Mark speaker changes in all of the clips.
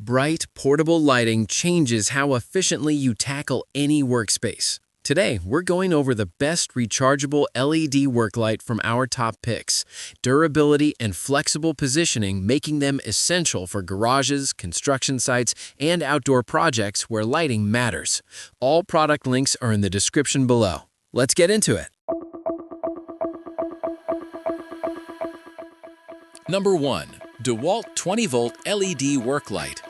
Speaker 1: Bright, portable lighting changes how efficiently you tackle any workspace. Today, we're going over the best rechargeable LED work light from our top picks. Durability and flexible positioning making them essential for garages, construction sites, and outdoor projects where lighting matters. All product links are in the description below. Let's get into it.
Speaker 2: Number 1. DEWALT 20-volt LED work light.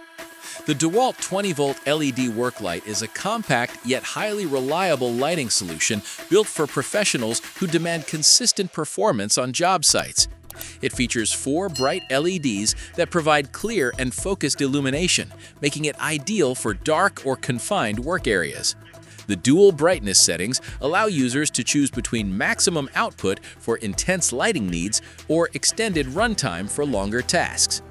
Speaker 2: The DEWALT 20-volt LED work light is a compact yet highly reliable lighting solution built for professionals who demand consistent performance on job sites. It features 4 bright LEDs that provide clear and focused illumination, making it ideal for dark or confined work areas. The dual brightness settings allow users to choose between maximum output for intense lighting needs or extended runtime for longer tasks.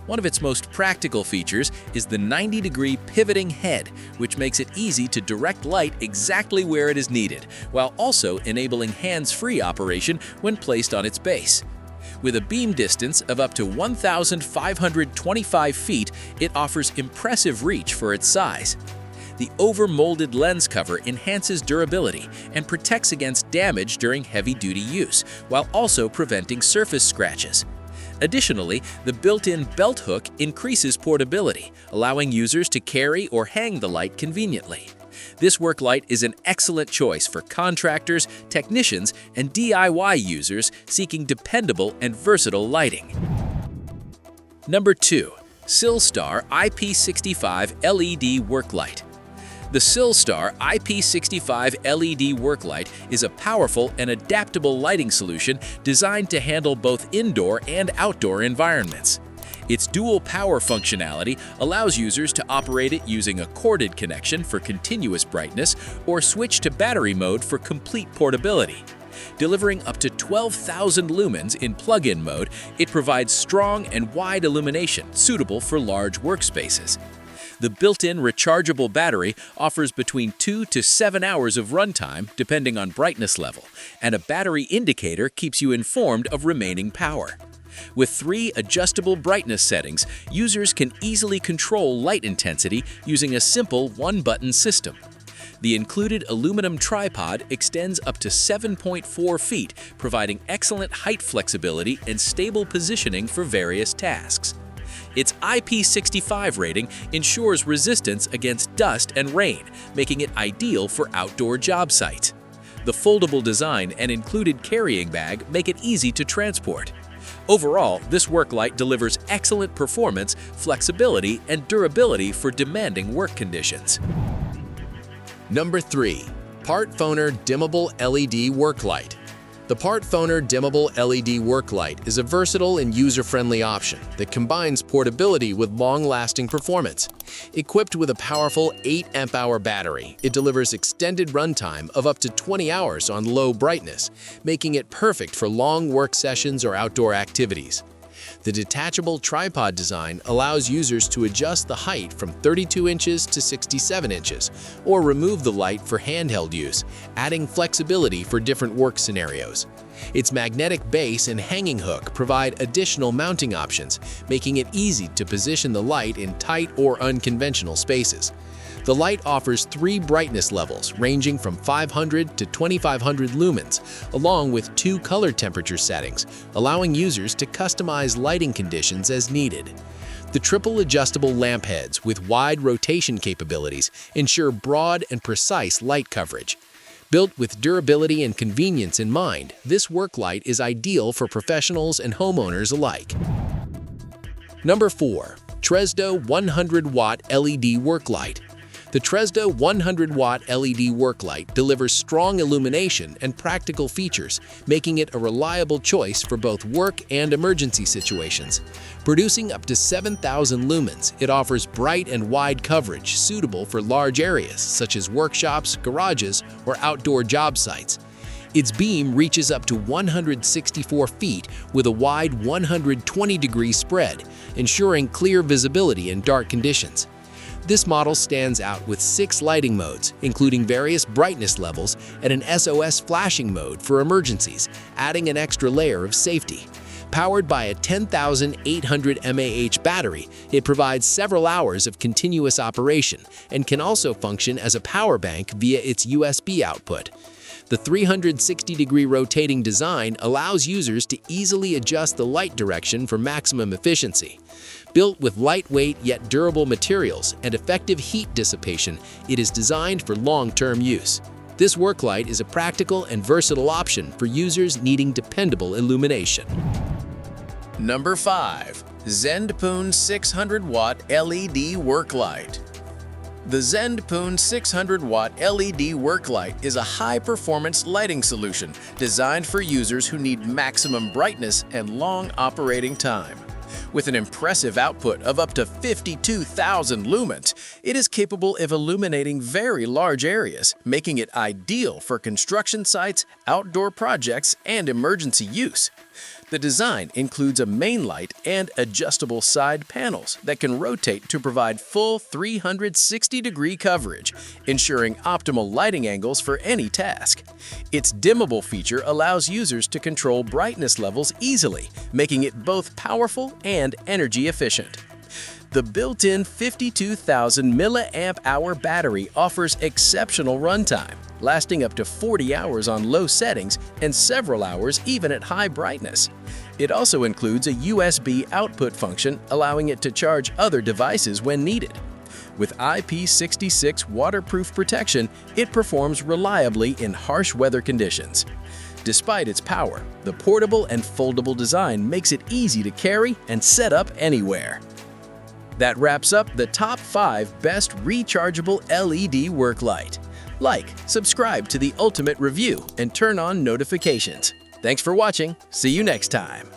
Speaker 2: One of its most practical features is the 90-degree pivoting head, which makes it easy to direct light exactly where it is needed, while also enabling hands-free operation when placed on its base. With a beam distance of up to 1,525 feet, it offers impressive reach for its size. The over-molded lens cover enhances durability and protects against damage during heavy-duty use, while also preventing surface scratches. Additionally, the built-in belt hook increases portability, allowing users to carry or hang the light conveniently. This work light is an excellent choice for contractors, technicians, and DIY users seeking dependable and versatile lighting. Number 2. SYLSTAR IP65 LED Work Light. The SYLSTAR IP65 LED work light is a powerful and adaptable lighting solution designed to handle both indoor and outdoor environments. Its dual power functionality allows users to operate it using a corded connection for continuous brightness or switch to battery mode for complete portability. Delivering up to 12,000 lumens in plug-in mode, it provides strong and wide illumination suitable for large workspaces. The built-in rechargeable battery offers between 2 to 7 hours of runtime depending on brightness level, and a battery indicator keeps you informed of remaining power. With 3 adjustable brightness settings, users can easily control light intensity using a simple one-button system. The included aluminum tripod extends up to 7.4 feet, providing excellent height flexibility and stable positioning for various tasks. Its IP65 rating ensures resistance against dust and rain, making it ideal for outdoor job sites. The foldable design and included carrying bag make it easy to transport. Overall, this work light delivers excellent performance, flexibility, and durability for demanding work conditions.
Speaker 3: Number 3. PARTPHONER Dimmable LED Work Light. The PARTPHONER Dimmable LED Work Light is a versatile and user-friendly option that combines portability with long-lasting performance. Equipped with a powerful 8 amp-hour battery, it delivers extended runtime of up to 20 hours on low brightness, making it perfect for long work sessions or outdoor activities. The detachable tripod design allows users to adjust the height from 32 inches to 67 inches, or remove the light for handheld use, adding flexibility for different work scenarios. Its magnetic base and hanging hook provide additional mounting options, making it easy to position the light in tight or unconventional spaces. The light offers 3 brightness levels ranging from 500 to 2500 lumens, along with 2 color temperature settings, allowing users to customize lighting conditions as needed. The triple adjustable lamp heads with wide rotation capabilities ensure broad and precise light coverage. Built with durability and convenience in mind, this work light is ideal for professionals and homeowners alike. Number 4. Tresda 100-watt LED Work Light. The Tresda 100-watt LED work light delivers strong illumination and practical features, making it a reliable choice for both work and emergency situations. Producing up to 7,000 lumens, it offers bright and wide coverage suitable for large areas such as workshops, garages, or outdoor job sites. Its beam reaches up to 164 feet with a wide 120-degree spread, ensuring clear visibility in dark conditions. This model stands out with 6 lighting modes, including various brightness levels and an SOS flashing mode for emergencies, adding an extra layer of safety. Powered by a 10,800 mAh battery, it provides several hours of continuous operation and can also function as a power bank via its USB output. The 360-degree rotating design allows users to easily adjust the light direction for maximum efficiency. Built with lightweight yet durable materials and effective heat dissipation, it is designed for long-term use. This work light is a practical and versatile option for users needing dependable illumination.
Speaker 1: Number 5. Zenndpoon 600-watt LED work light. The Zenndpoon 600-watt LED work light is a high-performance lighting solution designed for users who need maximum brightness and long operating time. With an impressive output of up to 52,000 lumens, it is capable of illuminating very large areas, making it ideal for construction sites, outdoor projects, and emergency use. The design includes a main light and adjustable side panels that can rotate to provide full 360-degree coverage, ensuring optimal lighting angles for any task. Its dimmable feature allows users to control brightness levels easily, making it both powerful and energy efficient. The built-in 52,000 mAh battery offers exceptional runtime, lasting up to 40 hours on low settings and several hours even at high brightness. It also includes a USB output function, allowing it to charge other devices when needed. With IP66 waterproof protection, it performs reliably in harsh weather conditions. Despite its power, the portable and foldable design makes it easy to carry and set up anywhere. That wraps up the top 5 best rechargeable LED work light. Like, subscribe to the Ultimate Review, and turn on notifications. Thanks for watching. See you next time.